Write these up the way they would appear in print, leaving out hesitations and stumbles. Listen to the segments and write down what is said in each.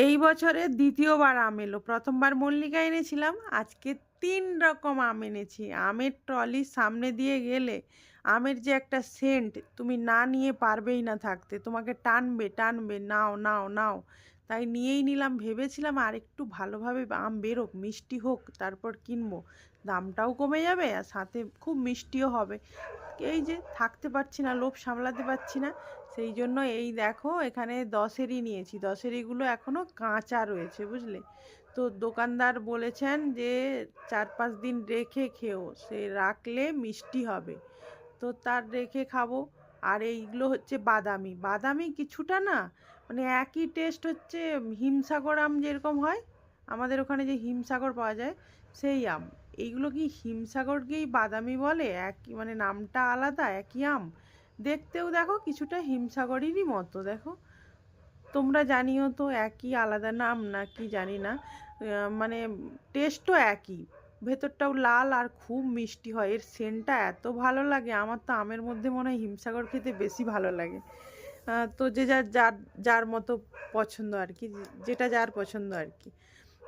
এই বছরের দ্বিতীয়বার আম এলো। প্রথমবার মল্লিকা এনেছিলাম, আজকে ৩ রকম আম এনেছি। আমের ট্রলির সামনে দিয়ে গেলে আমের যে একটা সেন্ট, তুমি না নিয়ে পারবেই না থাকতে, তোমাকে টানবে টানবে, নাও নাও নাও। তাই নিয়েই নিলাম, ভেবেছিলাম আর একটু ভালোভাবে আম বেরোক, মিষ্টি হোক, তারপর কিনবো, দামটাও কমে যাবে আর সাথে খুব মিষ্টিও হবে। এই যে থাকতে পারছি না, লোভ সামলাতে পারছি না, সেই জন্য এই দেখো এখানে দশেরই নিয়েছি। দশেরিগুলো এখনও কাঁচা রয়েছে, বুঝলে? তো দোকানদার বলেছেন যে ৪-৫ দিন রেখে খেও, সে রাখলে মিষ্টি হবে, তো তার রেখে খাবো। আর এইগুলো হচ্ছে বাদামি। বাদামি কিছুটা না, মানে একই টেস্ট, হচ্ছে হিমসাগর আম যেরকম হয়, আমাদের ওখানে যে হিমসাগর পাওয়া যায় সেই আম। এইগুলো কি হিমসাগরকেই বাদামি বলে? একই মানে, নামটা আলাদা, একই আম। দেখতেও দেখো কিছুটা হিমসাগরেরই মতো, দেখো। তোমরা জানিও তো একই, আলাদা নাম না কি জানি না। মানে টেস্টও একই, ভেতরটাও লাল আর খুব মিষ্টি হয়। এর সেন্টটা এত ভালো লাগে, আমার তো আমের মধ্যে মনে হয় হিমসাগর খেতে বেশি ভালো লাগে। তো যে যার যার যার মতো পছন্দ আর কি, যেটা যার পছন্দ আর কি।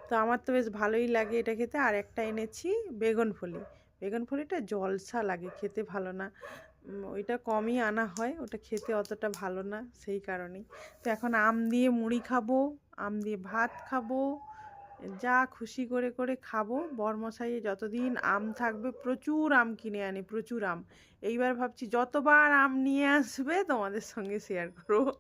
তো আমার তো বেশ ভালোই লাগে এটা খেতে। আর একটা এনেছি বেগুনফলি। বেগুনফলিটা জলসা লাগে, খেতে ভালো না। ওইটা কমই আনা হয়, ওটা খেতে অতটা ভালো না, সেই কারণেই। তো এখন আম দিয়ে মুড়ি খাবো, আম দিয়ে ভাত খাবো, যা খুশি করে করে খাবো। বরমশাই যতদিন আম থাকবে প্রচুর আম কিনে আনি, প্রচুর আম। এইবার ভাবছি যতবার আম নিয়ে আসবে তোমাদের সঙ্গে শেয়ার করবো।